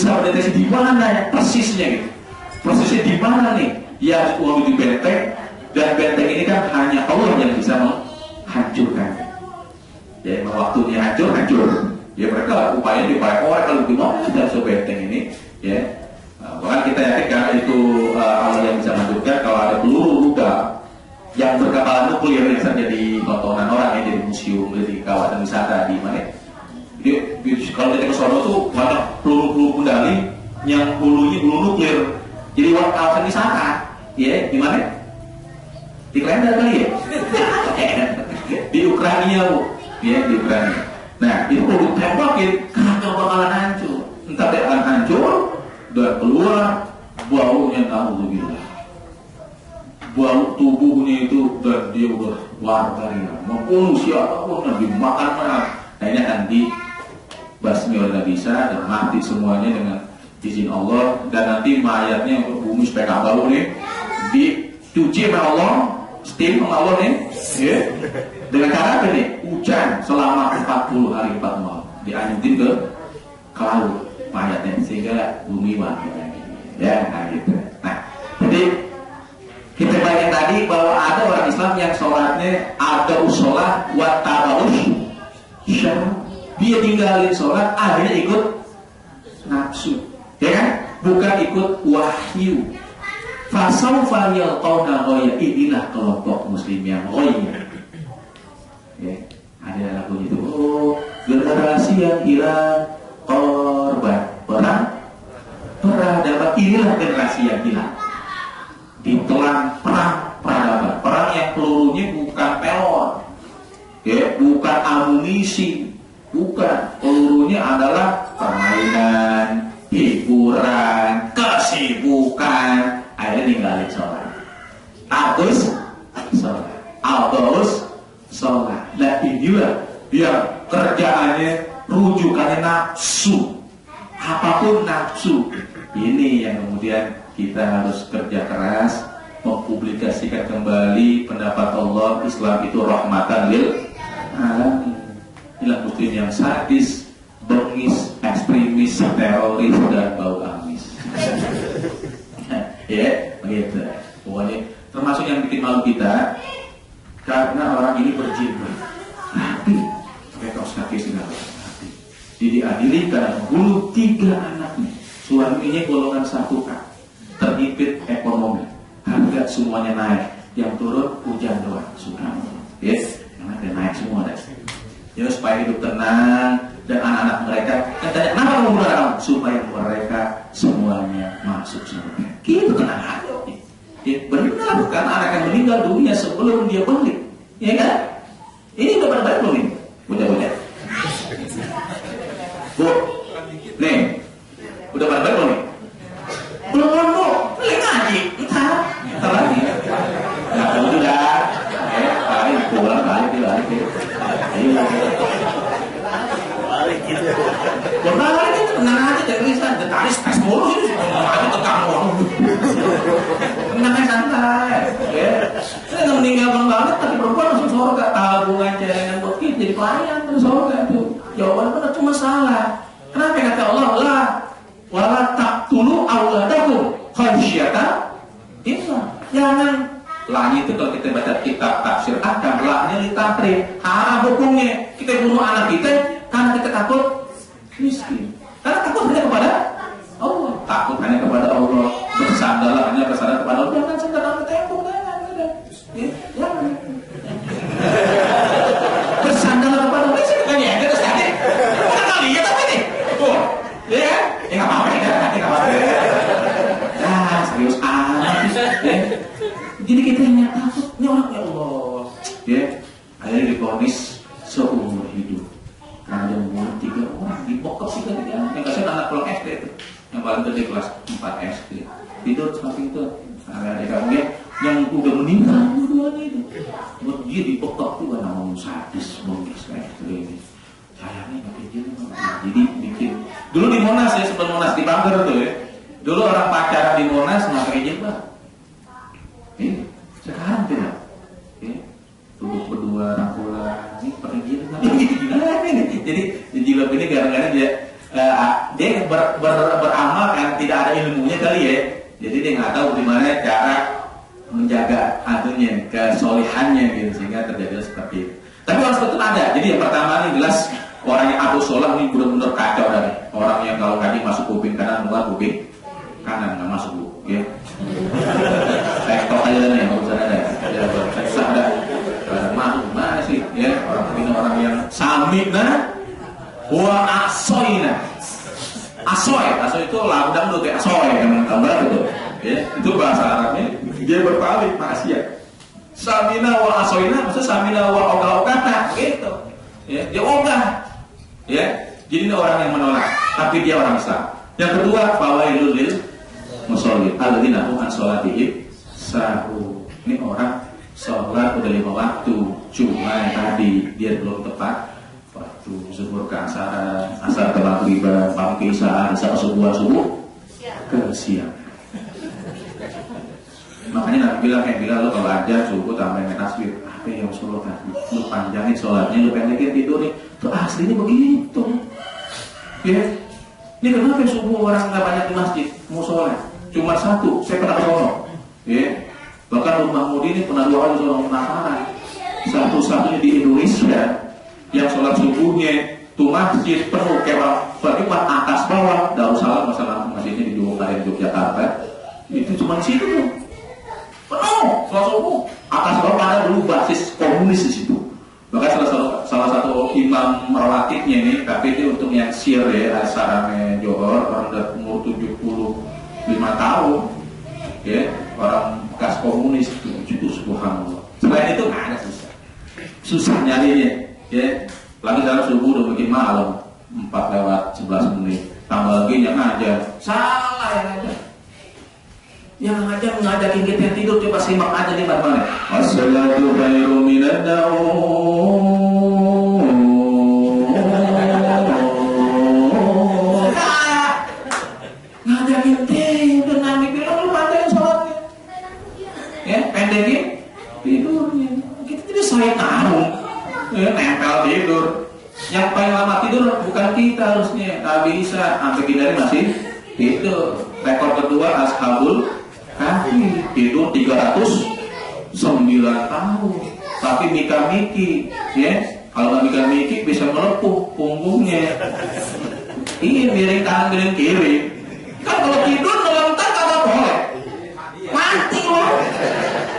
berusaha mendeteksi di mana ya persisnya gitu. Persisnya di mana nih? Ya uang itu benteng, dan benteng ini kan hanya Allah yang bisa menghancurkan. Ya, waktunya hancur. Ya mereka upaya dipakai kalau gimana sudah sebenteng ini, ya. Bahkan kita yakin karena itu Allah yang bisa menghancurkan. Kalau ada peluru luka yang berkapal nuklir yang terjadi tontonan orang ya, jadi museum, jadi kawasan wisata di mana? Kalau kita ke sono tuh banyak peluru kendali yang hulunya peluru nuklir. Jadi kawasan wisata, ya gimana? Di Klender kali ya? Di Ukraina bu, ya di Ukraina. Nah itu kalau ditembakin, kacau bakalan hancur. Entah dia akan hancur dan keluar baunya tahu begitu. Bau tubuhnya itu dan dia udah warga ya, membunuh siapapun yang dimakan mana. Nah ini akan dibasmi oleh Nabi Isa dan mati semuanya dengan izin Allah, dan nanti mayatnya untuk bumi supaya nggak bau nih dicuci sama Allah, steam sama Allah nih, ya. Dengan cara apa nih? Hujan selama 40 hari 4 malam dianyutin ke laut mayatnya sehingga bumi mati, ya nah gitu. Nah jadi kita bayangkan tadi bahwa ada orang Islam yang sholatnya ada usolah wa tabarus syarab, dia tinggalin sholat akhirnya ikut nafsu, ya kan? Bukan ikut wahyu. Fasawfa yalqawna ghayya, inilah kelompok muslim yang ghayya. Ya, ada lagu itu. Oh, generasi yang hilang korban peradaban, inilah generasi yang hilang. Ditelan peradaban, perang yang pelurunya bukan pelor, ya, bukan amunisi, bukan, pelurunya adalah permainan, hiburan, kesibukan. Akhirnya ninggalin sholat. Abus sholat. Nah inilah dia kerjaannya, rujukannya nafsu. Apapun nafsu. Ini yang kemudian kita harus kerja keras mempublikasikan kembali pendapat Allah, Islam itu rahmatan lil alamin. Inilah muslim yang sadis, bengis, ekstremis, teroris, dan bau amis. Ya, begitu. Pokoknya termasuk yang bikin malu kita karena orang ini berjilbab. Hati, pakai kaos kaki segala. Hati. Diadili karena membunuh 3 anaknya. Suaminya golongan 1A, terhimpit ekonomi, harga semuanya naik, yang turun hujan doang, subhanallah. Yes, yang naik semua deh. Ya supaya hidup tenang dan anak-anak mereka. Katanya, kenapa kamu bunuh anak? Supaya mereka semuanya masuk surga. Gitu tenang aja. Ya, benar bukan anak yang meninggal dunia sebelum dia balik, ya kan? Ini udah pada balik belum nih? Bocah-bocah. Bu, nih, udah pada balik belum nih? Belum bu, lagi ngaji, entar lagi. Nah, kamu sudah, balik pulang, balik. Ayo. Balik gitu. Balik itu tenang aja, jangan risau. Tadi stres mulu sih, aja tekan orang. Tenang santai, ya. Saya nggak meninggalkan banget, tapi perempuan langsung surga. Tabungan celengan buat kita jadi pelayan terus surga tuh. Jawaban benar cuma salah. Kenapa kata Allah lah? Wala taqtulu auladakum khasyata imlaq. Jangan. Lahnya itu kalau kita baca kitab tafsir Adam, lahnya ditafsir haram hukumnya. Kita bunuh anak kita karena kita takut miskin. Karena takut hanya kepada Allah. Takut hanya kepada Allah. Bersandarlah hanya bersandar kepada Allah. Jangan sandar sama tembok, jangan. Bersandarlah kepada Allah. Ini kan ya, kita sadar. Kita kali ya tapi nih. Tuh, ya, nggak apa-apa, nggak apa-apa. Nah, serius amat. Jadi kita ingat takut, ini orang ya Allah. Ya, akhirnya divonis seumur hidup. Karena dia membunuh 3 orang, dipokok 3 orang. Yang kasih anak pulang SD itu, yang paling gede kelas 4 SD. Tidur seperti itu. Ada kamu ya, yang udah meninggal dua-duanya itu. Buat dia dipokok juga namanya sadis, bongkis kayak gitu ini. Sayangnya nggak izin, jadi bikin. Dulu di Monas ya, sebelum Monas di Banggar tuh ya. Dulu orang pacaran di Monas nggak izin bang. Sekarang tidak. Tubuh berdua rangkulan, ini pakai jilbab. Gimana ini? Jadi jilbab ini kadang-kadang dia dia beramal kan tidak ada ilmunya kali ya, jadi dia nggak tahu gimana cara menjaga kesolehannya gitu, sehingga terjadi seperti itu. Tapi orang seperti itu ada. Jadi yang pertama nih jelas orang yang Abu Sholah ini benar-benar kacau dari orang yang kalau ngaji masuk kuping kanan, keluar kuping kanan, nggak masuk bu, ya. Tektok aja nih, nggak usah ada, ya susah ada. Masuk mana sih, ya orang ini orang yang samina wa asoina. Asoy itu lagu dangdut ya, asoy yang tambah itu, ya itu bahasa Arabnya dia berpaling maksiat. Samina wa asoina, maksudnya samina wa ogah-ogah gitu, ya dia ogah, ya jadi ini orang yang menolak, tapi dia orang Islam. Yang kedua, fawailul lil musallin alladzina hum an sholatihim sahun. Ini orang sholat udah 5 waktu, cuma tadi dia belum tepat waktu, zuhur ke asar ke maghriban, maghrib ke isya, isya ke subuh ke siang. Makanya Nabi bilang lo kalau aja subuh tambahin tasbih, apa yang sholat tadi, lu panjangin sholatnya, lu pendekin tidur nih, tuh aslinya begitu. Ya, ini kenapa subuh orang nggak banyak di masjid mau sholat? Cuma satu, saya pernah sono, ya. Bahkan Rumah Mudi ini pernah 2 kali seorang penasaran, satu-satunya di Indonesia yang sholat subuhnya tuh masjid penuh kayak orang atas bawah. Darussalam masalah masjidnya di Yogyakarta, itu cuma di situ tuh penuh sholat subuh. Atas bawah ada dulu basis komunis di situ. Bahkan salah satu imam rawatibnya ini, tapi itu untuk yang sir ya, Sarame Johor, orang udah umur 75 tahun, ya orang bekas komunis itu subhanallah. Selain itu nggak ada, susah nyarinya, ya. Lagi dalam subuh udah bikin malam 4:11, tambah lagi yang ngajar salah, yang ngajakin kita tidur. Coba simak aja nih bagaimana. As-salatu khairum minad naum. Ngajakin tidur, Nabi bilang lu panjangin sholatnya, ya pendekin tidurnya. Kita tidak saya tahu, ya, nempel tidur. Yang paling lama tidur bukan kita harusnya. Nabi Isa sampai kita masih tidur. Rekor kedua Ashabul Kahfi tidur 309 tahun. Tapi mika-miki, ya kalau nggak mika-miki bisa melepuh punggungnya. Iya, miring kanan miring kiri. Kan kalau tidur melentang kagak boleh, mati loh.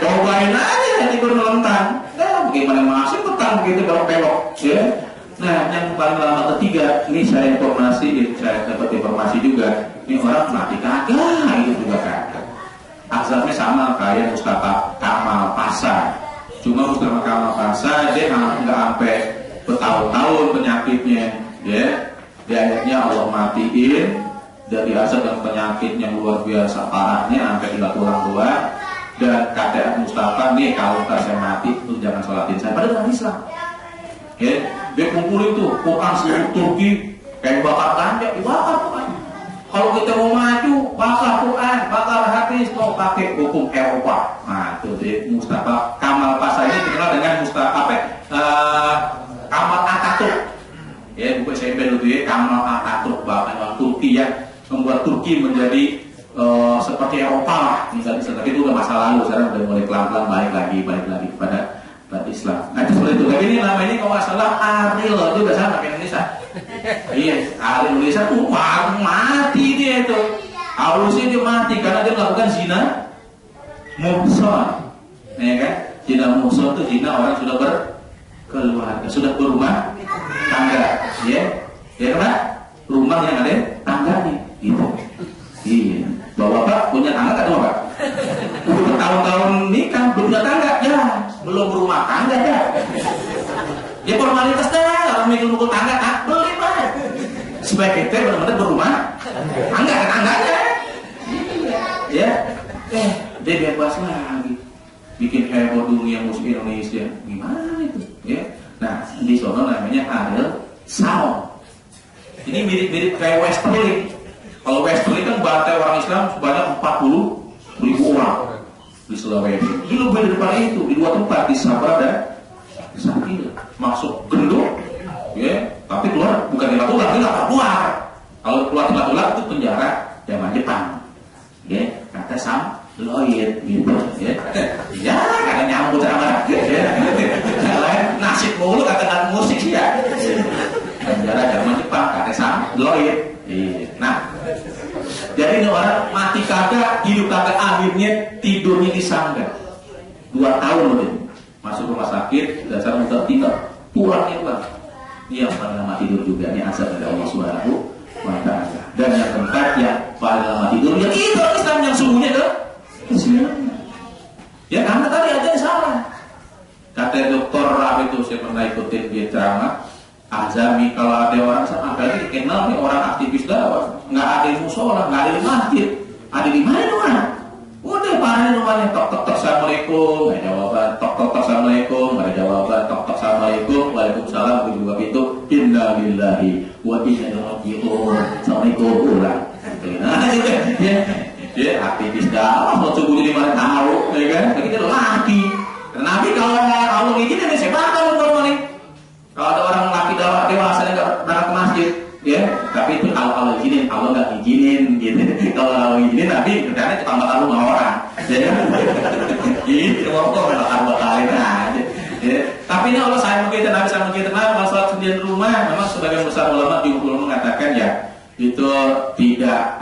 Cobain aja tidur melentang. Nah, bagaimana masih petang begitu belok-belok, ya. Nah, yang paling lama ketiga, ini saya dapat informasi juga. Ini orang mati kagak, itu juga kagak. Azabnya sama kayak Mustafa Kamal Pasha. Cuma Mustafa Kamal Pasha dia nggak sampai bertahun-tahun penyakitnya, ya. Dia akhirnya Allah matiin dari azab dan penyakit yang luar biasa parahnya sampai tidak tulang dua. Dan kata Mustafa nih, kalau saya mati lu jangan sholatin saya. Padahal orang Islam, ya. Dia kumpulin tuh Quran seluruh Turki kayak bakar ganja, dibakar Quran. Kalau kita mau maju, bakar Quran, bakar hadis, mau pakai hukum Eropa. Nah, itu dia Mustafa Kamal Pasha ini dikenal dengan Kamal Atatürk. Ya, buku SMP dulu ya, Kamal Atatürk, bahkan orang Turki ya, membuat Turki menjadi seperti Eropa lah. Misalnya, tapi itu udah masa lalu. Sekarang udah mulai pelan-pelan balik lagi kepada Islam. Nah, itu seperti itu. Tapi ini namanya kalau nggak salah Ariel itu udah sama kayak Indonesia. Iya, Ariel Indonesia tuh mati dia itu. Harusnya dia mati karena dia melakukan zina muhsan, ya kan? Zina muhsan itu zina orang sudah berkeluarga, sudah berumah tangga, ya kan? Rumah yang ada tangganya, gitu. Iya. Bapak punya tangga nggak tuh Bapak? Udah bertahun-tahun nikah belum punya tangga, ya belum berumah tangga ya. Ya formalitas dah, orang mikul tangga, beli Pak. Supaya kita benar-benar berumah tangganya. Ya, dia bebas lagi, bikin heboh dunia musik Indonesia, gimana itu? Ya, nah di sono namanya Ariel Sharon. Ini mirip-mirip kayak Westerling. Kalau Westerling kan bantai orang Islam sebanyak 40.000 orang di Sulawesi. Ini lebih daripada itu di 2 tempat, di Sabah dan di Sakila. Masuk gendut, ya, tapi keluar bukan di Batu, tapi nggak keluar. Kalau keluar ulat-ulat itu penjara zaman Jepang. Ya, kata Sam Lloyd gitu ya. Ya, karena nyambut sama ya. Lain nasib mulu kata musik sih ya. Penjara zaman Jepang kata Sam Lloyd. Nah, jadi ini orang mati kagak, hidup kagak, akhirnya tidurnya di sangga 2 tahun loh. Masuk rumah sakit, dasar muka tinggal pulangnya bang. Ini yang paling lama tidur juga, ini asal dari Allah Subhanahu wa Ta'ala. Dan yang keempat yang paling lama tidur, yang itu Islam yang sungguhnya ke Islam. Ya karena tadi aja salah. Kata dokter Rabi itu, saya pernah ikutin dia ceramah Azami, kalau ada orang sama, apalagi dikenal nih orang aktivis dakwah, nggak ada di musola, nggak ada di masjid, ada di mana orang? Udah parahnya rumahnya, tok assalamualaikum, nggak jawaban, tok assalamualaikum, nggak ada jawaban, tok assalamualaikum, waalaikumsalam, begitu itu, inna lillahi wa inna ilaihi raji'un, assalamualaikum, ulang. Nah, ya aktivis dakwah mau coba di mana tahu, ya kan? Begitu lagi. Nabi kalau Allah izinin saya bakal normal. Kalau ada orang laki dewasa yang nggak berangkat ke masjid, ya, tapi itu kalau Allah izinin, Allah nggak izinin, gitu. Kalau Allah izinin, Nabi kerjanya cuma bakal rumah orang, jadi, itu ngomong bakal aja. Ya. Tapi ini Allah sayang kita, Nabi sayang kita, nah masalah sendirian rumah, memang sebagian besar ulama di ulama mengatakan ya, itu tidak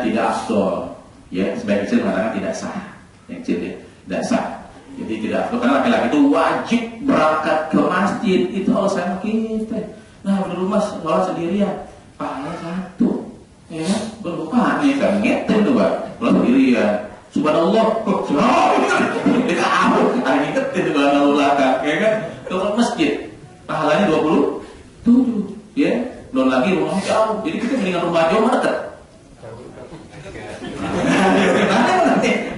tidak afdol, ya, sebagian kecil mengatakan tidak sah, yang kecil ya, tidak sah. Jadi tidak, karena laki-laki itu wajib berangkat ke masjid, itu Allah sama kita. Nah di rumah sholat sendirian, pahala 1, ya kan? Berbuka nih kan ngetem tuh bang, sholat sendirian. Subhanallah, subhanallah, kita abu, ada ngetem tuh bang belakang, ya kan? Ke masjid, pahalanya 27, ya. Belum lagi rumahnya jauh, jadi kita mendingan rumah jauh mana dekat.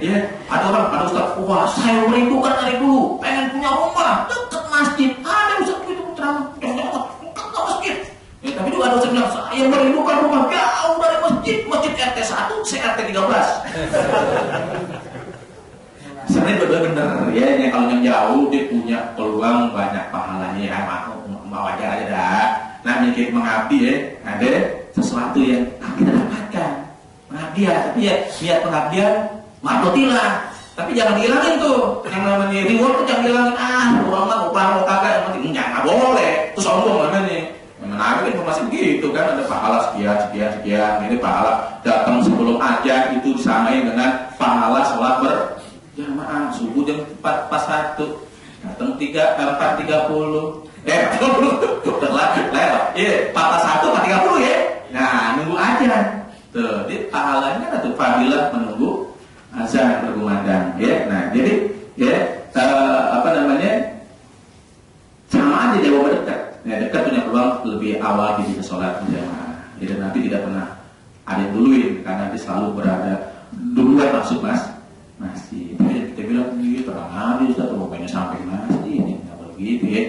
Ya, ada ustaz, wah saya merindukan dari dulu, pengen punya rumah dekat masjid. Ada ustaz itu ceramah, dekat masjid. Ya, tapi juga ada ustaz bilang, saya merindukan rumah jauh dari masjid, masjid RT 1, saya RT 13. Sebenarnya benar benar, ya, kalau yang jauh dia punya peluang banyak pahalanya, ya, mau wajar aja dah. Nah, mikir mengabdi ya, ada sesuatu yang kita dapatkan. Pengabdian, tapi ya niat pengabdian makotilah, tapi jangan dihilangin tuh yang namanya reward tuh jangan dihilangin. Orang mah upah mau kagak yang penting nggak boleh, itu sombong namanya. Yang menarik informasi begitu kan, ada pahala sekian, ini pahala datang sebelum ajan itu disamain dengan pahala sholat berjamaah subuh jam 4:41, datang 4:30. Lewat, iya 4:41 4:30 ya. Nah nunggu ajan. Tuh, jadi pahalanya kan tuh fadilah menunggu azan berkumandang, ya. Nah, jadi ya sama aja jauh dekat. Nah, dekat punya peluang lebih awal di sholat berjamaah. Jadi nanti tidak pernah ada yang duluin karena dia selalu berada duluan masuk masjid. Jadi kita bilang gitu, terang aja Ustaz, mau pengen sampai masjid ini nggak begitu ya.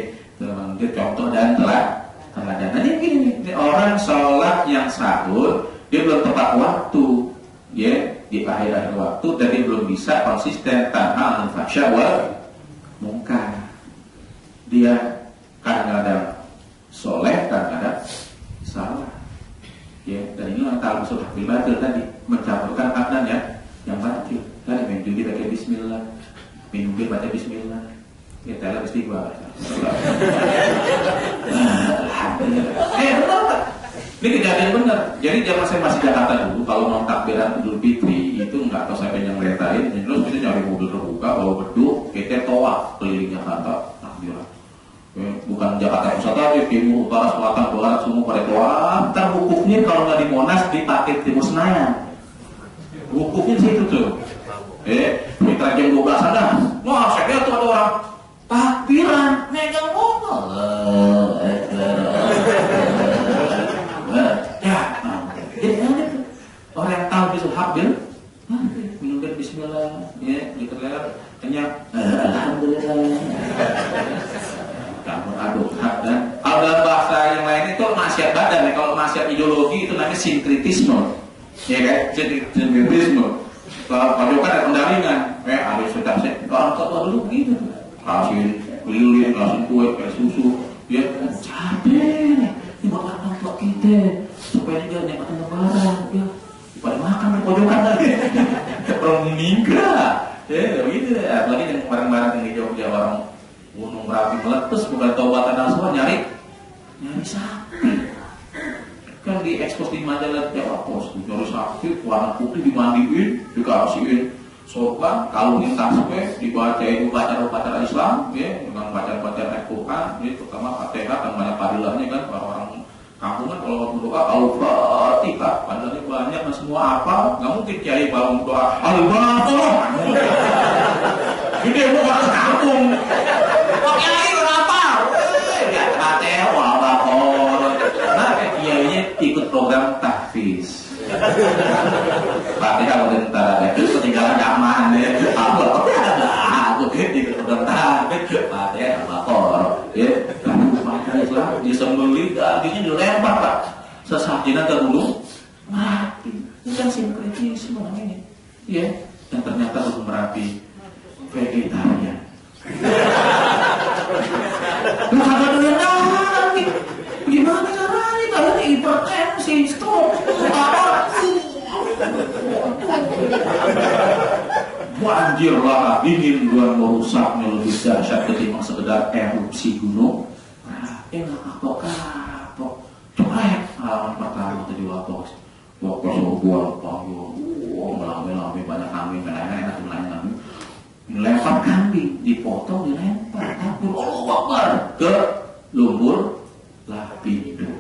Itu contoh dan teladan. Nah, ini gini, orang sholat yang sahur dia belum tepat waktu, ya, di akhir waktu, dan dia belum bisa konsisten tanpa al-fahsya wal munkar. Dia kadang-kadang soleh, kadang-kadang salah, ya. Dan ini kalau sudah batil tadi mencampurkan adhan ya, yang batil. Tadi minum judi baca Bismillah, minum bir baca Bismillah, ya telah istighfar. Alhamdulillah. Benar. Ini kejadian benar. Jadi zaman saya masih Jakarta dulu, kalau mau takbiran Idul Fitri itu nggak tahu saya pengen ngeliatin, terus kita nyari mobil terbuka, bawa beduk, kita tawaf keliling Jakarta, takbiran. Bukan Jakarta Pusat aja, timur, utara, selatan, barat, semua pada tawaf. Ntar wukufnya kalau nggak di Monas, dipakai Timur Senayan. Wukufnya situ tuh. Kita jam 12 ada. Wah, saya lihat tuh ada orang takbiran, megang mobil. Orang yang tahu bisa habil, minum bir Bismillah, ya, dikelar, kenyang, alhamdulillah. Campur aduk hak dan kalau dalam bahasa yang lain itu maksiat badan, ya. Kalau maksiat ideologi itu namanya sinkritisme, ya kan? Sinkritisme. Kalau pajokan ada pendaringan, ada sudah sih. Kalau tua dulu begitu, kasih lilin, kasih kue, kasih susu, ya, capek. Ini buat orang tua kita. supaya juga nikmatin lebaran ya pada makan di pojokan lagi orang meninggal ya begitu ya. Apalagi yang kemarin-kemarin yang di Jogja orang Gunung Merapi meletus bukan taubatan nasuha nyari sapi kan diekspos di majalah Jawa Pos nyari sapi warna putih dimandiin dikasihin sorban kalau tasbih dibaca itu upacara Islam ya dengan bacaan Al-Quran ya terutama Fatihah dan banyak padilahnya kan orang-orang kampungan kalau waktu doa Al-Fatihah padahal banyak dan semua apa nggak mungkin kiai baru doa Al-Fatihah ini mau orang kampung kok kiai kenapa ya Fatihah nah kiainya ikut program tahfiz Fatihah udah ntar itu ketinggalan zaman ya aku ikut program tahfiz Fatihah Al-Baqarah ya Islam disembelih dagingnya dilempar Pak sesajinya ke gunung Merapi ini kan sinkretisme namanya ya dan ternyata Gunung Merapi vegetarian lu kagak doyan daging gimana caranya kalian hipertensi stroke banjir lahar dingin dan merusaknya lebih dahsyat ketimbang sekedar erupsi gunung enak kapok coret halaman pertama tadi waktu sebuah panggung melame banyak kambing enak melempar kambing dipotong dilempar takbir Allahu Akbar ke lumpur lapindo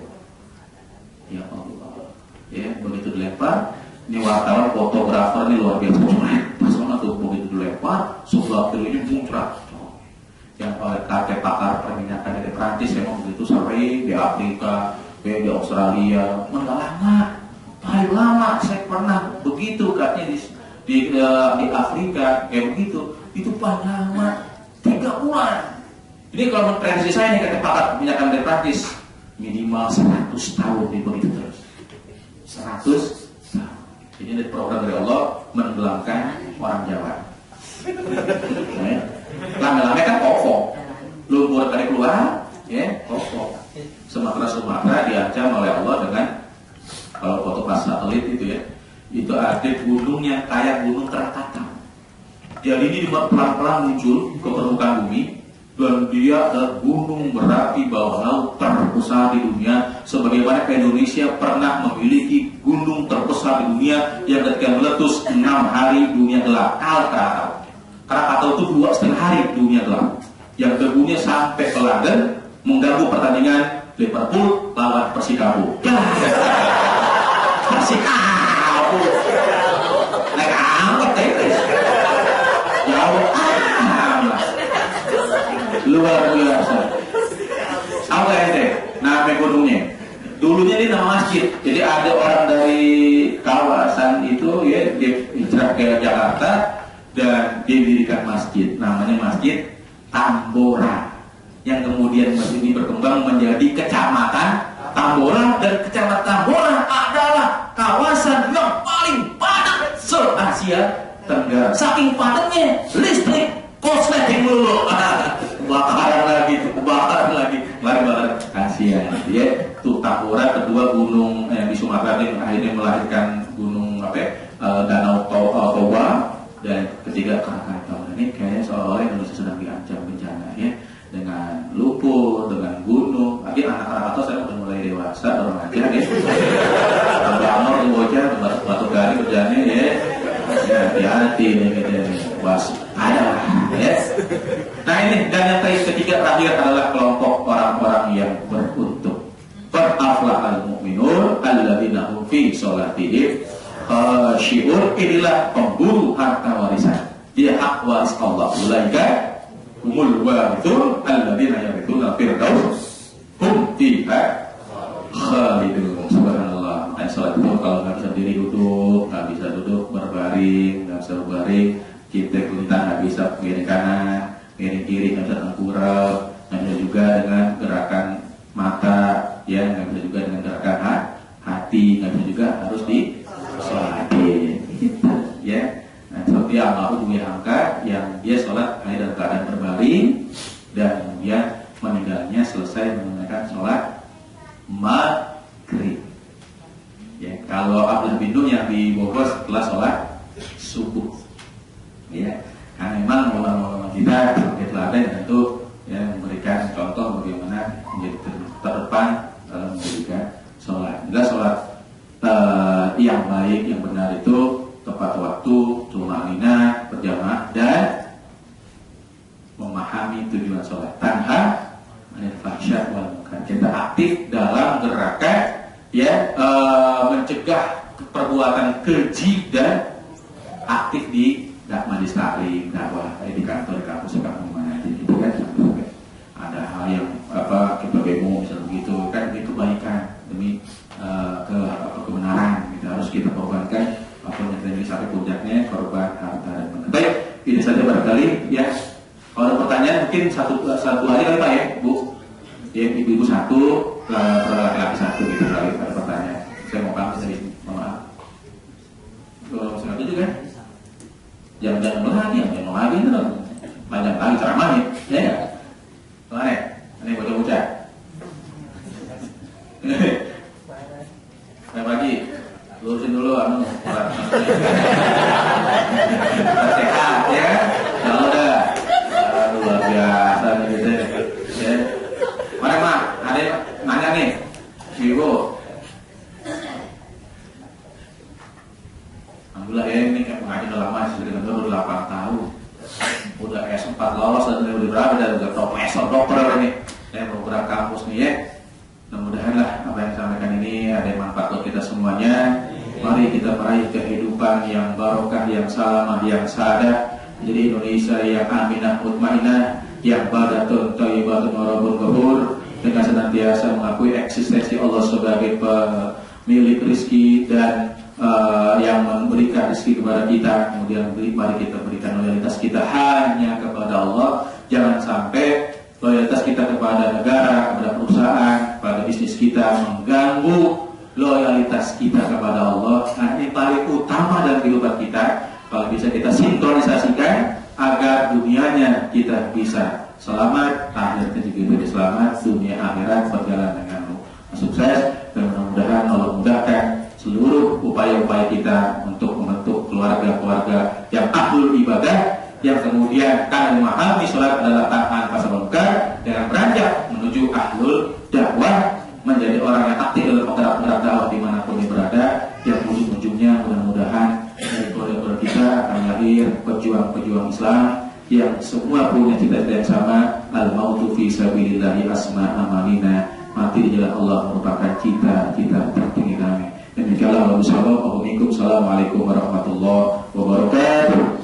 ya Allah ya begitu dilempar ini wartawan fotografer ini luar biasa pas tuh begitu dilempar sebelah kirinya muncrat yang kakek pakar perminyakan dari Prancis memang begitu sering di Afrika, di Australia, paling lama saya pernah begitu katanya di Afrika kayak begitu itu paling lama 3 bulan. Ini kalau prediksi saya nih kakek pakar perminyakan dari Prancis minimal 100 tahun di begitu terus 100 tahun. Ini program dari Allah menenggelamkan orang Jawa. Lama-lama kan kosong lumpur tadi keluar ya kosong Sumatera diancam oleh Allah dengan kalau foto pas satelit itu ya itu ada gunung yang kayak gunung Krakatau jadi ini pelan-pelan muncul ke permukaan bumi dan dia adalah gunung berapi bawah laut terbesar di dunia sebagaimana Indonesia pernah memiliki gunung terbesar di dunia yang ketika meletus 6 hari dunia gelap Krakatau itu 2,5 hari dunia gelap yang debunya sampai ke London mengganggu pertandingan Liverpool lawan Persikabo Persikabo naik angkot jauh luar biasa apa ente nama gunungnya dulunya ini nama masjid jadi ada orang dari kawasan itu ya dia hijrah ke Jakarta dan didirikan masjid namanya Masjid Tambora yang kemudian masjid ini berkembang menjadi Kecamatan Tambora dan Kecamatan Tambora adalah kawasan yang paling padat se-Asia Tenggara saking padatnya listrik korsleting dulu kebakaran lagi mari kasihan ya tuh Tambora kedua gunung yang di Sumatera ini akhirnya melahirkan gunung Danau Toba dan ketiga Krakatau. Ini kayaknya seolah-olah Indonesia sedang diancam bencana ya dengan lumpur, dengan gunung. Lagi anak Krakatau saya udah mulai dewasa, remaja ya. Bangor di bocah, batu garing berjalannya ya. Hati-hati nih gitu. Ada ya. Nah ini dan yang ketiga terakhir adalah kelompok orang-orang yang beruntung. Qad aflahal mu'minun alladzina hum fi sholatihim syiur inilah pemburu harta warisan dia hak waris Allah ulaika humul warithun alladzina yarithuna firdaus hum fiha khalidun subhanallah. Salat itu kalau nggak bisa diri duduk, nggak bisa duduk berbaring, nggak bisa berbaring kita kelintang, nggak bisa miring kanan miring kiri, nggak bisa tengkurap, nggak bisa juga dengan gerakan mata ya, nggak bisa juga dengan gerakan hati, nggak bisa juga harus di sholatin ya. Nah, seperti almarhum Buya Hamka yang dia sholat hanya dalam keadaan berbaring dan kemudian meninggalnya selesai menunaikan sholat maghrib. setelah sholat subuh. Ya, karena memang ulama-ulama kita sebagai teladan tentu ya memberikan contoh bagaimana menjadi terdepan dalam memberikan sholat. Jika sholat yang baik, yang benar itu tepat waktu, tumanina, berjamaah dan memahami tujuan sholat. Tanha anil fahsya wal munkar. Kita aktif dalam gerakan ya mencegah perbuatan keji dan aktif di majelis taklim, dakwah, di kantor, di kampus, kampung mana aja gitu kan. Ada hal yang kita demo misalnya begitu kan, itu kebaikan demi kebenaran. Kita harus kita korbankan apapun yang terjadi sampai puncaknya korban harta dan benda. Baik, ini saja barangkali ya. Kalau ada pertanyaan mungkin satu hari kali Pak ya, Bu. Ya, ibu-ibu satu, laki-laki satu gitu kali ada pertanyaan. Saya mau paham dari maaf. Kalau saya itu kan, jangan lagi, jangan lagi itu dong. Banyak lagi ceramah ya. Mana? Ini bocah-bocah. Selamat pagi. Lurusin dulu sehat ya. Kalau udah luar biasa nih gitu ya. Mana Mak? Ada yang nanya nih, Ibu. Alhamdulillah ya, ini pengajian udah lama sih, udah 8 tahun. Udah S4 lolos dan udah berapa, udah profesor dokter ini. Saya program kampus nih ya. Mudah-mudahan lah apa yang disampaikan ini ada yang manfaat buat kita semuanya. Mari kita meraih kehidupan yang barokah, yang salamah, yang saadah. Jadi Indonesia yang aminah mutmainah, yang badatun thayyibatun warabun ghafur, dengan senantiasa mengakui eksistensi Allah sebagai pemilik rezeki dan yang memberikan rezeki kepada kita. Kemudian mari kita berikan loyalitas kita hanya kepada Allah. Jangan sampai loyalitas kita kepada negara, kepada perusahaan, kepada bisnis kita mengganggu loyalitas kita kepada Allah. Nah, ini paling utama dalam kehidupan kita. Kalau bisa kita sinkronisasikan agar dunianya kita bisa selamat, akhirnya juga bisa selamat, dunia akhirat berjalan dengan sukses. Dan mudah-mudahan Allah mudahkan seluruh upaya-upaya kita untuk membentuk keluarga-keluarga yang ahlul ibadah, yang kemudian karena memahami sholat adalah taat pasal munkar, dengan beranjak menuju ahlul dakwah, menjadi orang yang aktif dalam penggerak-penggerak dakwah dimanapun dia berada. Yang ujung-ujungnya mudah-mudahan dari keluarga kita akan lahir pejuang-pejuang Islam yang semua punya cita-cita yang sama. Al-mautu fi sabilillahi asma amalina, mati di jalan Allah merupakan cita-cita tertinggi kami. Demikianlah Allah Assalamualaikum warahmatullahi wabarakatuh.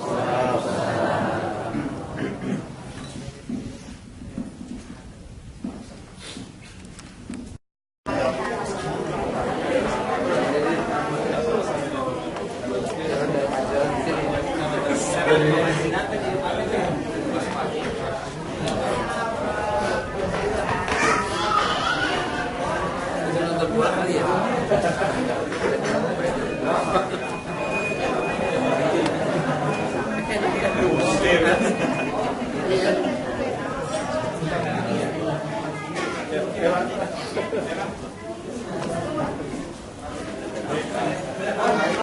Buat kali ya.